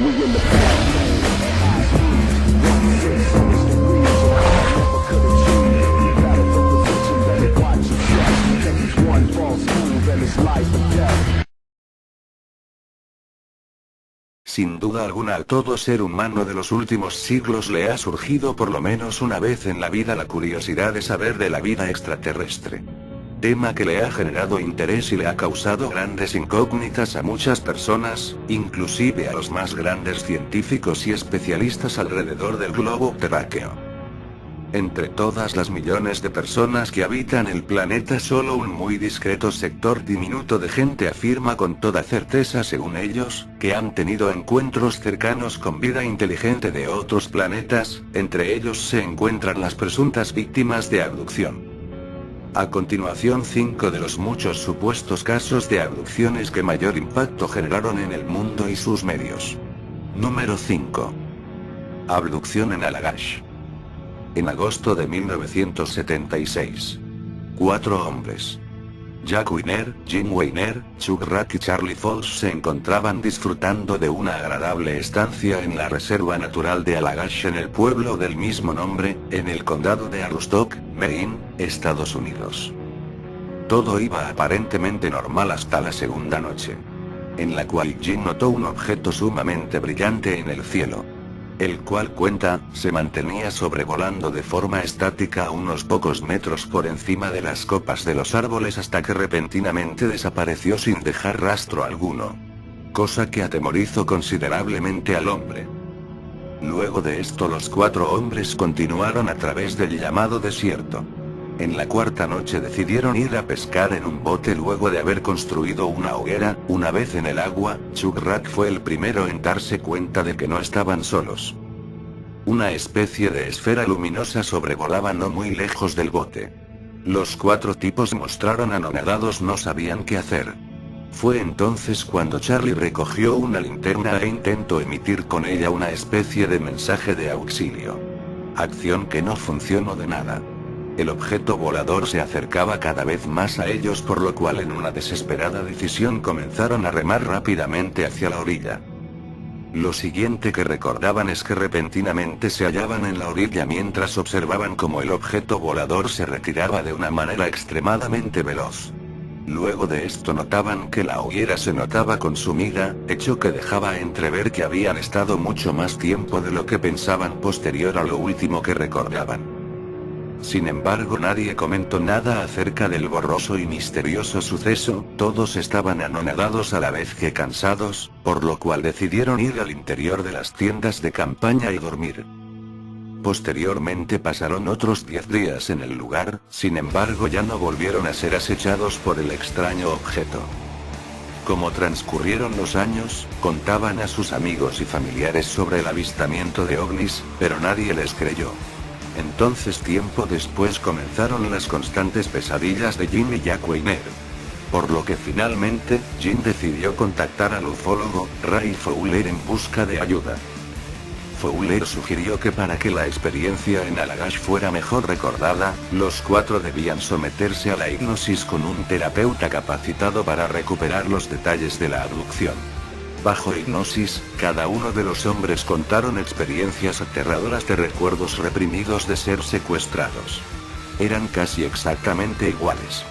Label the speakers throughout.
Speaker 1: We in the past lane, high speed, 166 degrees, so far never could achieve. Battle for position, better watch your step, 'cause it's one false move and it's life or death.
Speaker 2: Sin duda alguna a todo ser humano de los últimos siglos le ha surgido por lo menos una vez en la vida la curiosidad de saber de la vida extraterrestre. Tema que le ha generado interés y le ha causado grandes incógnitas a muchas personas, inclusive a los más grandes científicos y especialistas alrededor del globo terráqueo. Entre todas las millones de personas que habitan el planeta, solo un muy discreto sector diminuto de gente afirma con toda certeza, según ellos, que han tenido encuentros cercanos con vida inteligente de otros planetas. Entre ellos se encuentran las presuntas víctimas de abducción. A continuación, 5 de los muchos supuestos casos de abducciones que mayor impacto generaron en el mundo y sus medios. Número 5. Abducción en Allagash. En agosto de 1976. 4 hombres. Jack Weiner, Jim Weiner, Chuck Rack y Charlie Falls se encontraban disfrutando de una agradable estancia en la Reserva Natural de Allagash en el pueblo del mismo nombre, en el condado de Aroostook, Maine, Estados Unidos. Todo iba aparentemente normal hasta la segunda noche, en la cual Jim notó un objeto sumamente brillante en el cielo, el cual cuenta, se mantenía sobrevolando de forma estática a unos pocos metros por encima de las copas de los árboles hasta que repentinamente desapareció sin dejar rastro alguno. Cosa que atemorizó considerablemente al hombre. Luego de esto los 4 hombres continuaron a través del llamado desierto. En la cuarta noche decidieron ir a pescar en un bote luego de haber construido una hoguera. Una vez en el agua, Chuck Rack fue el primero en darse cuenta de que no estaban solos. Una especie de esfera luminosa sobrevolaba no muy lejos del bote. Los 4 tipos se mostraron anonadados, no sabían qué hacer. Fue entonces cuando Charlie recogió una linterna e intentó emitir con ella una especie de mensaje de auxilio. Acción que no funcionó de nada. El objeto volador se acercaba cada vez más a ellos, por lo cual en una desesperada decisión comenzaron a remar rápidamente hacia la orilla. Lo siguiente que recordaban es que repentinamente se hallaban en la orilla mientras observaban cómo el objeto volador se retiraba de una manera extremadamente veloz. Luego de esto notaban que la hoguera se notaba consumida, hecho que dejaba entrever que habían estado mucho más tiempo de lo que pensaban posterior a lo último que recordaban. Sin embargo, nadie comentó nada acerca del borroso y misterioso suceso. Todos estaban anonadados a la vez que cansados, por lo cual decidieron ir al interior de las tiendas de campaña y dormir. Posteriormente pasaron otros 10 días en el lugar, sin embargo ya no volvieron a ser acechados por el extraño objeto. Como transcurrieron los años, contaban a sus amigos y familiares sobre el avistamiento de ovnis, pero nadie les creyó. Entonces, tiempo después comenzaron las constantes pesadillas de Jim y Jack Weiner. Por lo que finalmente, Jim decidió contactar al ufólogo, Ray Fowler, en busca de ayuda. Fowler sugirió que para que la experiencia en Allagash fuera mejor recordada, los 4 debían someterse a la hipnosis con un terapeuta capacitado para recuperar los detalles de la abducción. Bajo hipnosis, cada uno de los hombres contaron experiencias aterradoras de recuerdos reprimidos de ser secuestrados. Eran casi exactamente iguales.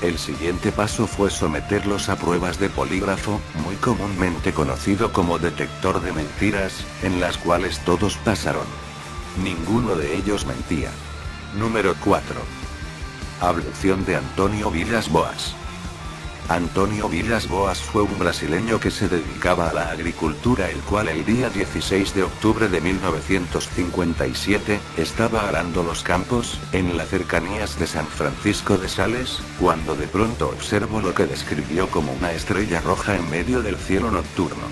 Speaker 2: El siguiente paso fue someterlos a pruebas de polígrafo, muy comúnmente conocido como detector de mentiras, en las cuales todos pasaron. Ninguno de ellos mentía. Número 4. Abducción de Antonio Villas Boas. Antonio Villas Boas fue un brasileño que se dedicaba a la agricultura, el cual el día 16 de octubre de 1957, estaba arando los campos, en las cercanías de San Francisco de Sales, cuando de pronto observó lo que describió como una estrella roja en medio del cielo nocturno.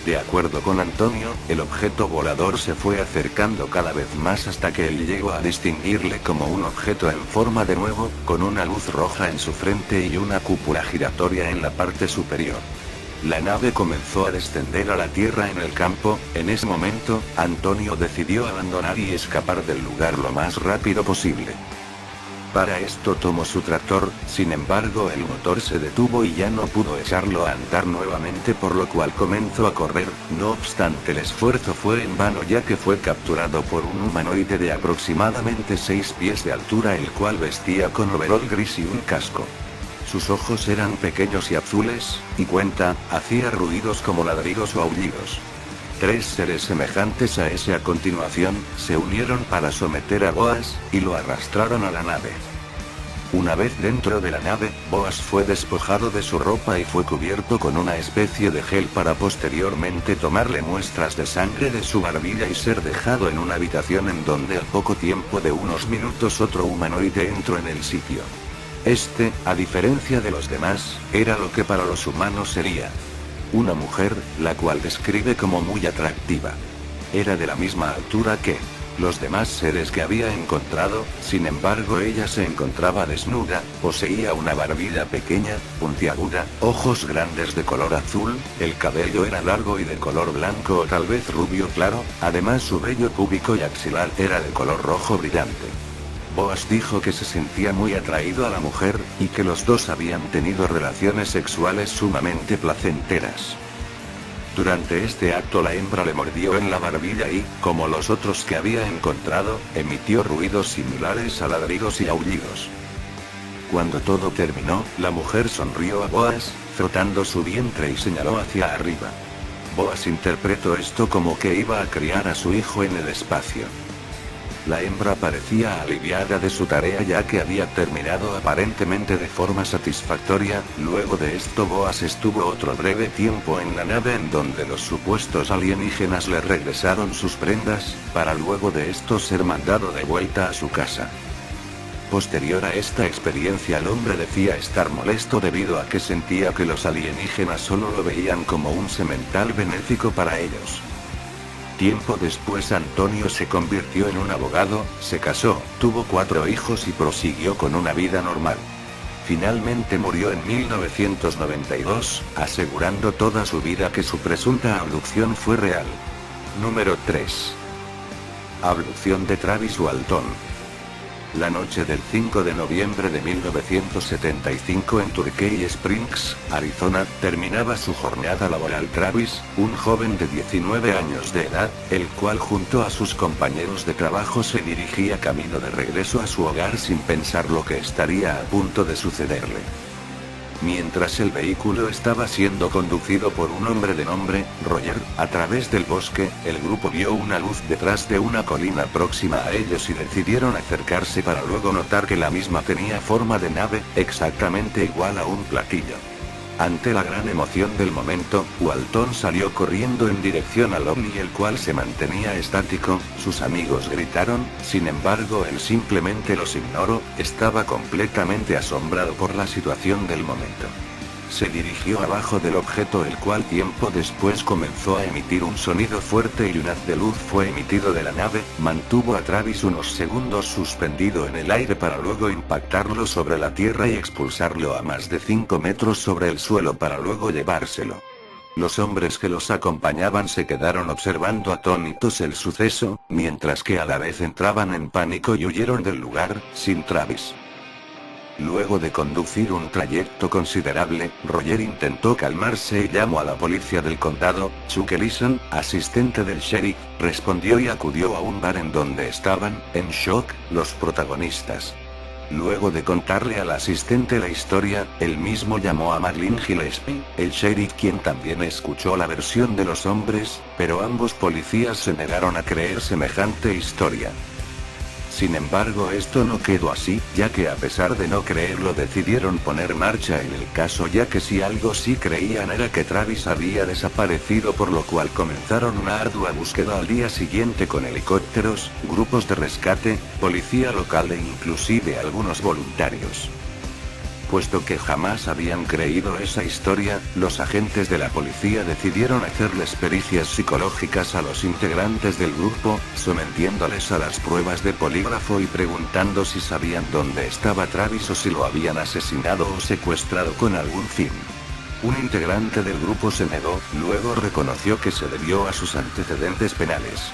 Speaker 2: De acuerdo con Antonio, el objeto volador se fue acercando cada vez más hasta que él llegó a distinguirle como un objeto en forma de huevo, con una luz roja en su frente y una cúpula giratoria en la parte superior. La nave comenzó a descender a la tierra en el campo. En ese momento, Antonio decidió abandonar y escapar del lugar lo más rápido posible. Para esto tomó su tractor, sin embargo el motor se detuvo y ya no pudo echarlo a andar nuevamente, por lo cual comenzó a correr. No obstante, el esfuerzo fue en vano, ya que fue capturado por un humanoide de aproximadamente 6 pies de altura, el cual vestía con overol gris y un casco. Sus ojos eran pequeños y azules, y hacía ruidos como ladridos o aullidos. 3 seres semejantes a ese a continuación, se unieron para someter a Boaz, y lo arrastraron a la nave. Una vez dentro de la nave, Boaz fue despojado de su ropa y fue cubierto con una especie de gel para posteriormente tomarle muestras de sangre de su barbilla y ser dejado en una habitación en donde al poco tiempo de unos minutos otro humanoide entró en el sitio. Este, a diferencia de los demás, era lo que para los humanos sería una mujer, la cual describe como muy atractiva. Era de la misma altura que los demás seres que había encontrado, sin embargo ella se encontraba desnuda, poseía una barbilla pequeña, puntiaguda, ojos grandes de color azul, el cabello era largo y de color blanco o tal vez rubio claro, además su vello púbico y axilar era de color rojo brillante. Boaz dijo que se sentía muy atraído a la mujer, y que los dos habían tenido relaciones sexuales sumamente placenteras. Durante este acto la hembra le mordió en la barbilla y, como los otros que había encontrado, emitió ruidos similares a ladridos y aullidos. Cuando todo terminó, la mujer sonrió a Boaz, frotando su vientre y señaló hacia arriba. Boaz interpretó esto como que iba a criar a su hijo en el espacio. La hembra parecía aliviada de su tarea, ya que había terminado aparentemente de forma satisfactoria. Luego de esto Boaz estuvo otro breve tiempo en la nave en donde los supuestos alienígenas le regresaron sus prendas, para luego de esto ser mandado de vuelta a su casa. Posterior a esta experiencia el hombre decía estar molesto debido a que sentía que los alienígenas solo lo veían como un semental benéfico para ellos. Tiempo después Antonio se convirtió en un abogado, se casó, tuvo 4 hijos y prosiguió con una vida normal. Finalmente murió en 1992, asegurando toda su vida que su presunta abducción fue real. Número 3. Abducción de Travis Walton. La noche del 5 de noviembre de 1975 en Turkey Springs, Arizona, terminaba su jornada laboral Travis, un joven de 19 años de edad, el cual junto a sus compañeros de trabajo se dirigía camino de regreso a su hogar sin pensar lo que estaría a punto de sucederle. Mientras el vehículo estaba siendo conducido por un hombre de nombre Roger, a través del bosque, el grupo vio una luz detrás de una colina próxima a ellos y decidieron acercarse para luego notar que la misma tenía forma de nave, exactamente igual a un platillo. Ante la gran emoción del momento, Walton salió corriendo en dirección al ovni, el cual se mantenía estático. Sus amigos gritaron, sin embargo él simplemente los ignoró, estaba completamente asombrado por la situación del momento. Se dirigió abajo del objeto, el cual tiempo después comenzó a emitir un sonido fuerte y un haz de luz fue emitido de la nave. Mantuvo a Travis unos segundos suspendido en el aire para luego impactarlo sobre la tierra y expulsarlo a más de 5 metros sobre el suelo para luego llevárselo. Los hombres que los acompañaban se quedaron observando atónitos el suceso, mientras que a la vez entraban en pánico y huyeron del lugar, sin Travis. Luego de conducir un trayecto considerable, Roger intentó calmarse y llamó a la policía del condado. Chuck Ellison, asistente del sheriff, respondió y acudió a un bar en donde estaban, en shock, los protagonistas. Luego de contarle al asistente la historia, él mismo llamó a Marlene Gillespie, el sheriff, quien también escuchó la versión de los hombres, pero ambos policías se negaron a creer semejante historia. Sin embargo, esto no quedó así, ya que a pesar de no creerlo decidieron poner marcha en el caso, ya que si algo sí creían era que Travis había desaparecido, por lo cual comenzaron una ardua búsqueda al día siguiente con helicópteros, grupos de rescate, policía local e inclusive algunos voluntarios. Puesto que jamás habían creído esa historia, los agentes de la policía decidieron hacerles pericias psicológicas a los integrantes del grupo, sometiéndoles a las pruebas de polígrafo y preguntando si sabían dónde estaba Travis o si lo habían asesinado o secuestrado con algún fin. Un integrante del grupo se negó, luego reconoció que se debió a sus antecedentes penales.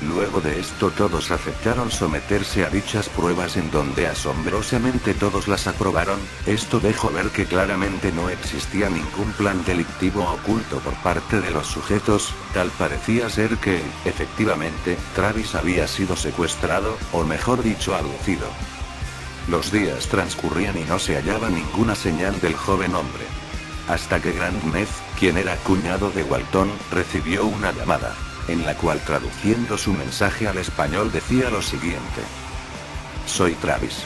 Speaker 2: Luego de esto todos aceptaron someterse a dichas pruebas en donde asombrosamente todos las aprobaron. Esto dejó ver que claramente no existía ningún plan delictivo oculto por parte de los sujetos, tal parecía ser que, efectivamente, Travis había sido secuestrado, o mejor dicho abducido. Los días transcurrían y no se hallaba ninguna señal del joven hombre. Hasta que Grant Meth, quien era cuñado de Walton, recibió una llamada, en la cual traduciendo su mensaje al español decía lo siguiente: soy Travis.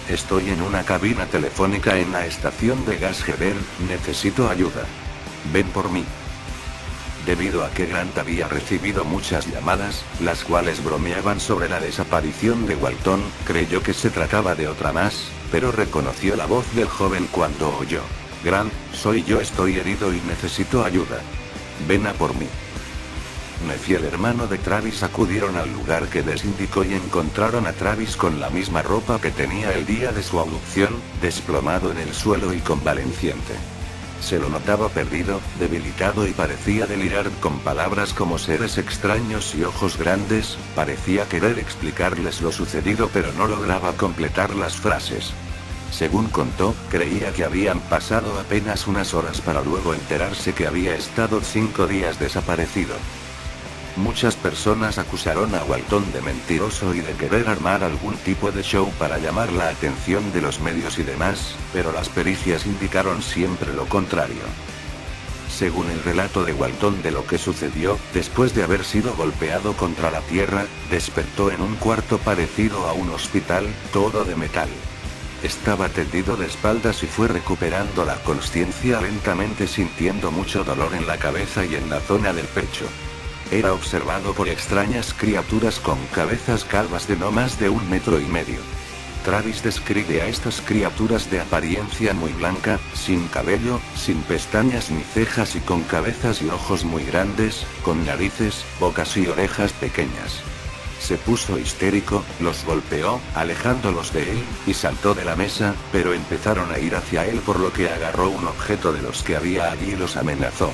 Speaker 2: Estoy en una cabina telefónica en la estación de gas Hebel, necesito ayuda. Ven por mí. Debido a que Grant había recibido muchas llamadas, las cuales bromeaban sobre la desaparición de Walton, creyó que se trataba de otra más, pero reconoció la voz del joven cuando oyó: Grant, soy yo, estoy herido y necesito ayuda. Ven a por mí. Meth y el hermano de Travis acudieron al lugar que les indicó y encontraron a Travis con la misma ropa que tenía el día de su abducción, desplomado en el suelo y convaleciente. Se lo notaba perdido, debilitado y parecía delirar con palabras como seres extraños y ojos grandes. Parecía querer explicarles lo sucedido pero no lograba completar las frases. Según contó, creía que habían pasado apenas unas horas para luego enterarse que había estado 5 días desaparecido. Muchas personas acusaron a Walton de mentiroso y de querer armar algún tipo de show para llamar la atención de los medios y demás, pero las pericias indicaron siempre lo contrario. Según el relato de Walton de lo que sucedió, después de haber sido golpeado contra la tierra, despertó en un cuarto parecido a un hospital, todo de metal. Estaba tendido de espaldas y fue recuperando la consciencia lentamente, sintiendo mucho dolor en la cabeza y en la zona del pecho. Era observado por extrañas criaturas con cabezas calvas de no más de 1,5 metros. Travis describe a estas criaturas de apariencia muy blanca, sin cabello, sin pestañas ni cejas y con cabezas y ojos muy grandes, con narices, bocas y orejas pequeñas. Se puso histérico, los golpeó, alejándolos de él, y saltó de la mesa, pero empezaron a ir hacia él por lo que agarró un objeto de los que había allí y los amenazó.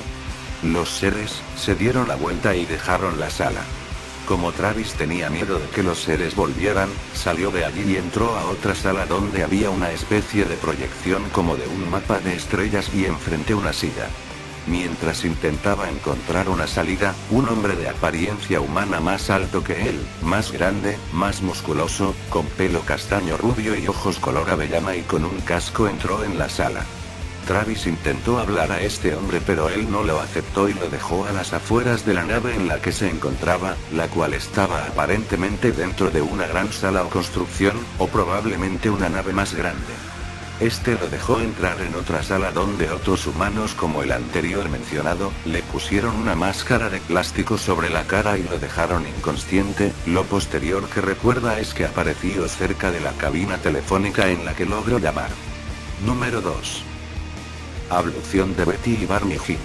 Speaker 2: Los seres se dieron la vuelta y dejaron la sala. Como Travis tenía miedo de que los seres volvieran, salió de allí y entró a otra sala donde había una especie de proyección como de un mapa de estrellas y enfrente una silla. Mientras intentaba encontrar una salida, un hombre de apariencia humana más alto que él, más grande, más musculoso, con pelo castaño rubio y ojos color avellana y con un casco entró en la sala. Travis intentó hablar a este hombre pero él no lo aceptó y lo dejó a las afueras de la nave en la que se encontraba, la cual estaba aparentemente dentro de una gran sala o construcción, o probablemente una nave más grande. Este lo dejó entrar en otra sala donde otros humanos como el anterior mencionado, le pusieron una máscara de plástico sobre la cara y lo dejaron inconsciente. Lo posterior que recuerda es que apareció cerca de la cabina telefónica en la que logró llamar. Número 2. Abducción de Betty y Barney Hill.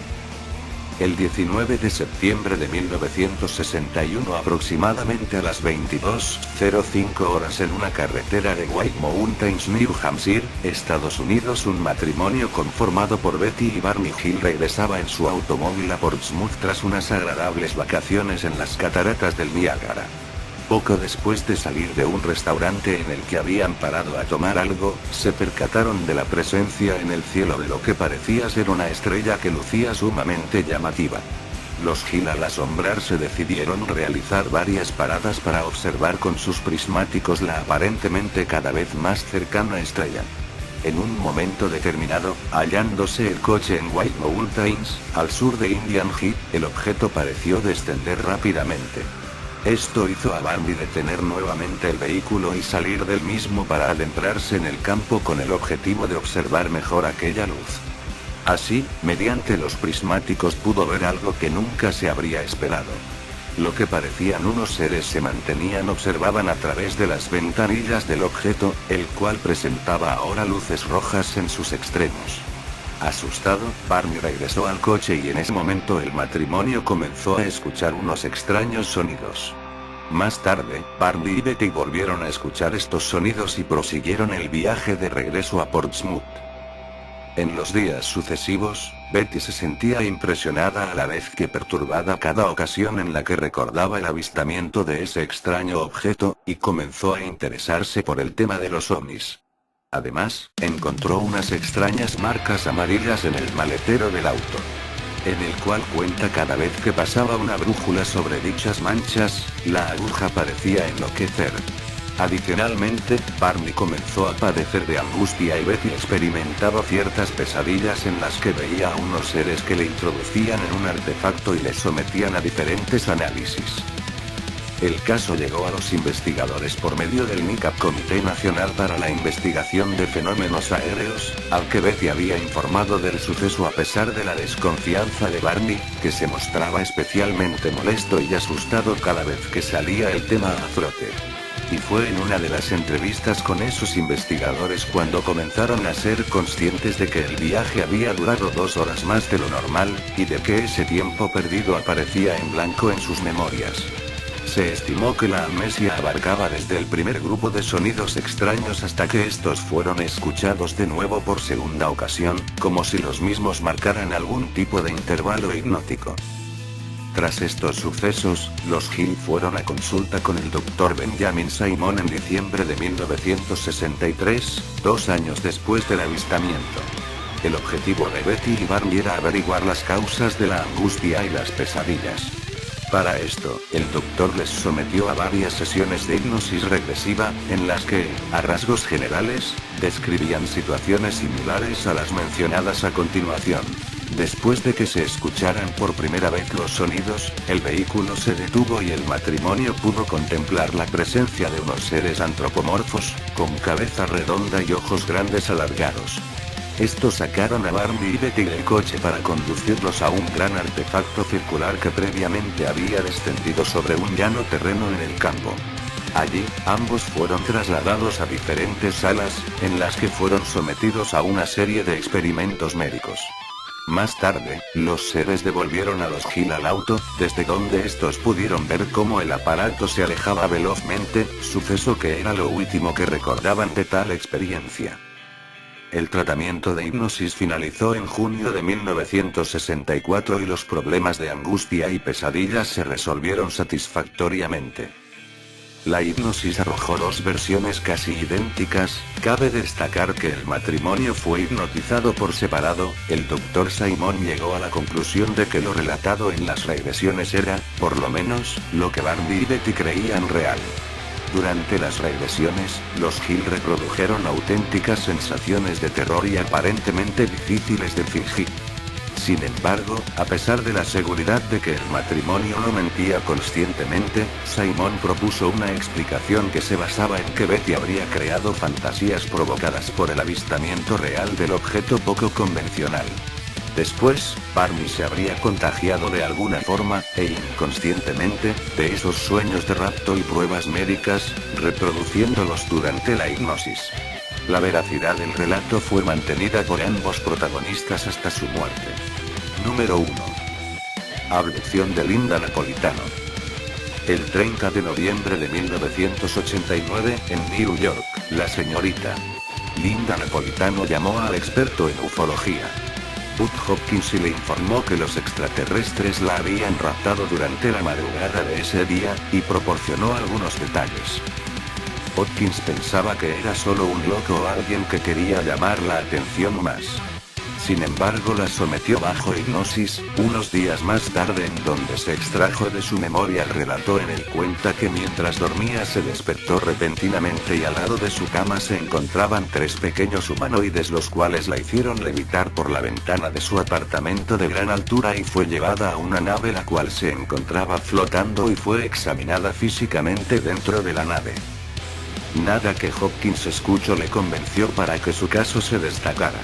Speaker 2: El 19 de septiembre de 1961 aproximadamente a las 22:05 horas en una carretera de White Mountains, New Hampshire, Estados Unidos, un matrimonio conformado por Betty y Barney Hill regresaba en su automóvil a Portsmouth tras unas agradables vacaciones en las cataratas del Niágara. Poco después de salir de un restaurante en el que habían parado a tomar algo, se percataron de la presencia en el cielo de lo que parecía ser una estrella que lucía sumamente llamativa. Los Hill al asombrarse decidieron realizar varias paradas para observar con sus prismáticos la aparentemente cada vez más cercana estrella. En un momento determinado, hallándose el coche en White Mountains, al sur de Indian Head, el objeto pareció descender rápidamente. Esto hizo a Barney detener nuevamente el vehículo y salir del mismo para adentrarse en el campo con el objetivo de observar mejor aquella luz. Así, mediante los prismáticos pudo ver algo que nunca se habría esperado. Lo que parecían unos seres se observaban a través de las ventanillas del objeto, el cual presentaba ahora luces rojas en sus extremos. Asustado, Barney regresó al coche y en ese momento el matrimonio comenzó a escuchar unos extraños sonidos. Más tarde, Barney y Betty volvieron a escuchar estos sonidos y prosiguieron el viaje de regreso a Portsmouth. En los días sucesivos, Betty se sentía impresionada a la vez que perturbada cada ocasión en la que recordaba el avistamiento de ese extraño objeto, y comenzó a interesarse por el tema de los ovnis. Además, encontró unas extrañas marcas amarillas en el maletero del auto, en el cual cuenta cada vez que pasaba una brújula sobre dichas manchas, la aguja parecía enloquecer. Adicionalmente, Barney comenzó a padecer de angustia y Betty experimentaba ciertas pesadillas en las que veía a unos seres que le introducían en un artefacto y le sometían a diferentes análisis. El caso llegó a los investigadores por medio del NICAP, Comité Nacional para la Investigación de Fenómenos Aéreos, al que Betty había informado del suceso a pesar de la desconfianza de Barney, que se mostraba especialmente molesto y asustado cada vez que salía el tema a flote. Y fue en una de las entrevistas con esos investigadores cuando comenzaron a ser conscientes de que el viaje había durado 2 horas más de lo normal, y de que ese tiempo perdido aparecía en blanco en sus memorias. Se estimó que la amnesia abarcaba desde el primer grupo de sonidos extraños hasta que estos fueron escuchados de nuevo por segunda ocasión, como si los mismos marcaran algún tipo de intervalo hipnótico. Tras estos sucesos, los Hill fueron a consulta con el Dr. Benjamin Simon en diciembre de 1963, 2 años después del avistamiento. El objetivo de Betty y Barney era averiguar las causas de la angustia y las pesadillas. Para esto, el doctor les sometió a varias sesiones de hipnosis regresiva, en las que, a rasgos generales, describían situaciones similares a las mencionadas a continuación. Después de que se escucharan por primera vez los sonidos, el vehículo se detuvo y el matrimonio pudo contemplar la presencia de unos seres antropomorfos, con cabeza redonda y ojos grandes alargados. Estos sacaron a Barney y Betty del coche para conducirlos a un gran artefacto circular que previamente había descendido sobre un llano terreno en el campo. Allí, ambos fueron trasladados a diferentes salas, en las que fueron sometidos a una serie de experimentos médicos. Más tarde, los seres devolvieron a los Hill al auto, desde donde estos pudieron ver cómo el aparato se alejaba velozmente, suceso que era lo último que recordaban de tal experiencia. El tratamiento de hipnosis finalizó en junio de 1964 y los problemas de angustia y pesadillas se resolvieron satisfactoriamente. La hipnosis arrojó 2 versiones casi idénticas. Cabe destacar que el matrimonio fue hipnotizado por separado. El Dr. Simon llegó a la conclusión de que lo relatado en las regresiones era, por lo menos, lo que Barney y Betty creían real. Durante las regresiones, los Hill reprodujeron auténticas sensaciones de terror y aparentemente difíciles de fingir. Sin embargo, a pesar de la seguridad de que el matrimonio no mentía conscientemente, Simon propuso una explicación que se basaba en que Betty habría creado fantasías provocadas por el avistamiento real del objeto poco convencional. Después, Barney se habría contagiado de alguna forma, e inconscientemente, de esos sueños de rapto y pruebas médicas, reproduciéndolos durante la hipnosis. La veracidad del relato fue mantenida por ambos protagonistas hasta su muerte. Número 1. Abducción de Linda Napolitano. El 30 de noviembre de 1989, en New York, la señorita Linda Napolitano llamó al experto en ufología, Bud Hopkins, y le informó que los extraterrestres la habían raptado durante la madrugada de ese día, y proporcionó algunos detalles. Hopkins pensaba que era solo un loco o alguien que quería llamar la atención más. Sin embargo, la sometió bajo hipnosis, unos días más tarde, en donde se extrajo de su memoria el relato en el cuenta que mientras dormía se despertó repentinamente y al lado de su cama se encontraban 3 pequeños humanoides, los cuales la hicieron levitar por la ventana de su apartamento de gran altura y fue llevada a una nave la cual se encontraba flotando y fue examinada físicamente dentro de la nave. Nada que Hopkins escuchó le convenció para que su caso se destacara.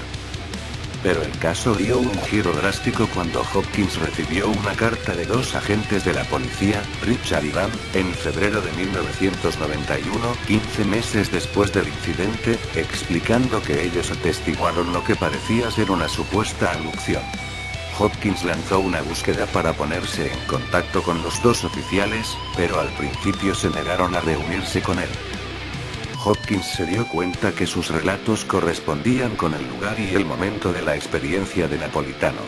Speaker 2: Pero el caso dio un giro drástico cuando Hopkins recibió una carta de 2 agentes de la policía, Richard y Dan, en febrero de 1991, 15 meses después del incidente, explicando que ellos atestiguaron lo que parecía ser una supuesta abducción. Hopkins lanzó una búsqueda para ponerse en contacto con los 2 oficiales, pero al principio se negaron a reunirse con él. Hopkins se dio cuenta que sus relatos correspondían con el lugar y el momento de la experiencia de Napolitano.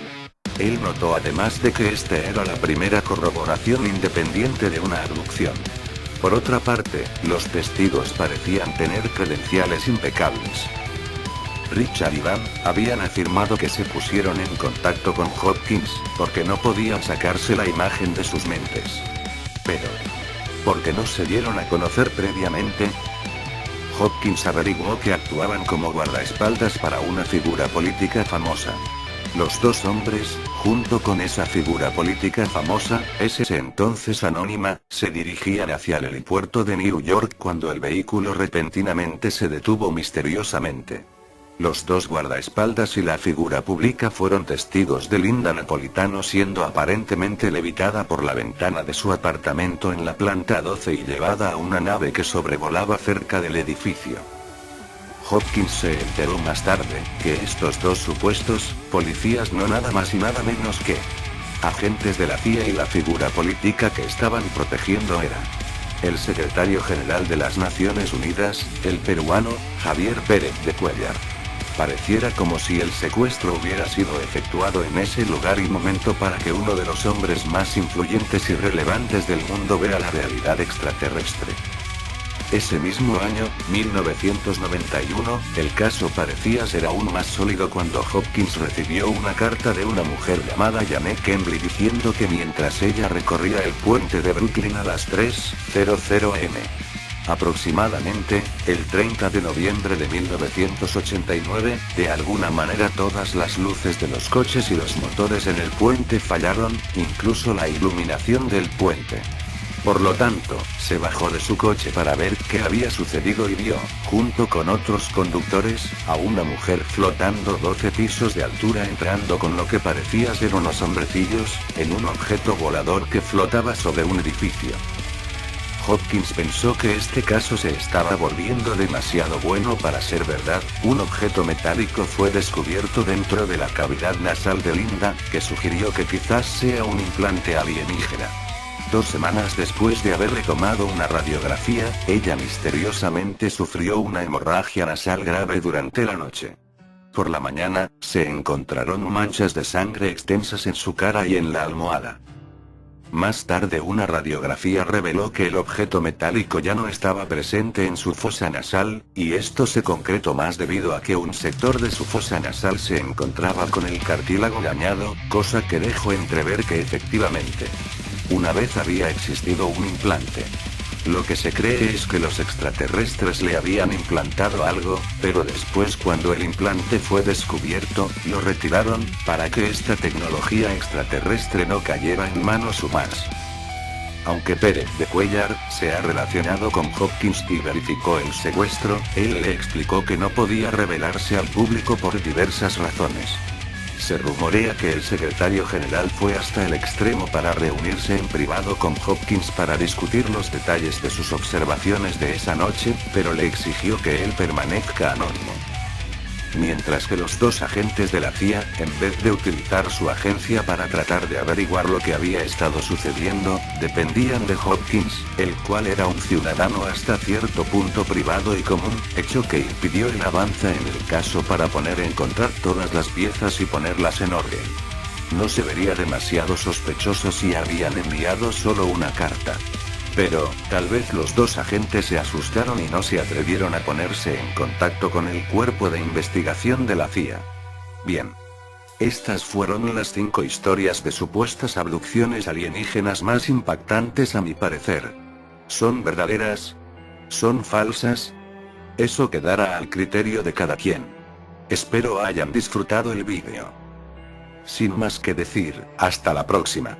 Speaker 2: Él notó además de que esta era la primera corroboración independiente de una abducción. Por otra parte, los testigos parecían tener credenciales impecables. Richard y Van habían afirmado que se pusieron en contacto con Hopkins, porque no podían sacarse la imagen de sus mentes. Pero, ¿por qué no se dieron a conocer previamente? Hopkins averiguó que actuaban como guardaespaldas para una figura política famosa. Los dos hombres, junto con esa figura política famosa, ese entonces anónima, se dirigían hacia el helipuerto de New York cuando el vehículo repentinamente se detuvo misteriosamente. Los dos guardaespaldas y la figura pública fueron testigos de Linda Napolitano siendo aparentemente levitada por la ventana de su apartamento en la planta 12 y llevada a una nave que sobrevolaba cerca del edificio. Hopkins se enteró más tarde que estos dos supuestos policías no nada más y nada menos que agentes de la CIA, y la figura política que estaban protegiendo era el secretario general de las Naciones Unidas, el peruano Javier Pérez de Cuéllar. Pareciera como si el secuestro hubiera sido efectuado en ese lugar y momento para que uno de los hombres más influyentes y relevantes del mundo vea la realidad extraterrestre. Ese mismo año, 1991, el caso parecía ser aún más sólido cuando Hopkins recibió una carta de una mujer llamada Janet Kembley diciendo que mientras ella recorría el puente de Brooklyn a las 3:00 am, aproximadamente, el 30 de noviembre de 1989, de alguna manera todas las luces de los coches y los motores en el puente fallaron, incluso la iluminación del puente. Por lo tanto, se bajó de su coche para ver qué había sucedido y vio, junto con otros conductores, a una mujer flotando 12 pisos de altura entrando con lo que parecía ser unos hombrecillos, en un objeto volador que flotaba sobre un edificio. Hopkins pensó que este caso se estaba volviendo demasiado bueno para ser verdad. Un objeto metálico fue descubierto dentro de la cavidad nasal de Linda, que sugirió que quizás sea un implante alienígena. 2 semanas después de haberle tomado una radiografía, ella misteriosamente sufrió una hemorragia nasal grave durante la noche. Por la mañana, se encontraron manchas de sangre extensas en su cara y en la almohada. Más tarde una radiografía reveló que el objeto metálico ya no estaba presente en su fosa nasal, y esto se concretó más debido a que un sector de su fosa nasal se encontraba con el cartílago dañado, cosa que dejó entrever que efectivamente una vez había existido un implante. Lo que se cree es que los extraterrestres le habían implantado algo, pero después cuando el implante fue descubierto, lo retiraron, para que esta tecnología extraterrestre no cayera en manos humanas. Aunque Pérez de Cuéllar se ha relacionado con Hopkins y verificó el secuestro, él le explicó que no podía revelarse al público por diversas razones. Se rumorea que el secretario general fue hasta el extremo para reunirse en privado con Hopkins para discutir los detalles de sus observaciones de esa noche, pero le exigió que él permanezca anónimo. Mientras que los dos agentes de la CIA, en vez de utilizar su agencia para tratar de averiguar lo que había estado sucediendo, dependían de Hopkins, el cual era un ciudadano hasta cierto punto privado y común, hecho que impidió el avance en el caso para poner en encontrar todas las piezas y ponerlas en orden. No se vería demasiado sospechoso si habían enviado solo una carta. Pero, tal vez los dos agentes se asustaron y no se atrevieron a ponerse en contacto con el cuerpo de investigación de la CIA. Bien. Estas fueron las 5 historias de supuestas abducciones alienígenas más impactantes a mi parecer. ¿Son verdaderas? ¿Son falsas? Eso quedará al criterio de cada quien. Espero hayan disfrutado el vídeo. Sin más que decir, hasta la próxima.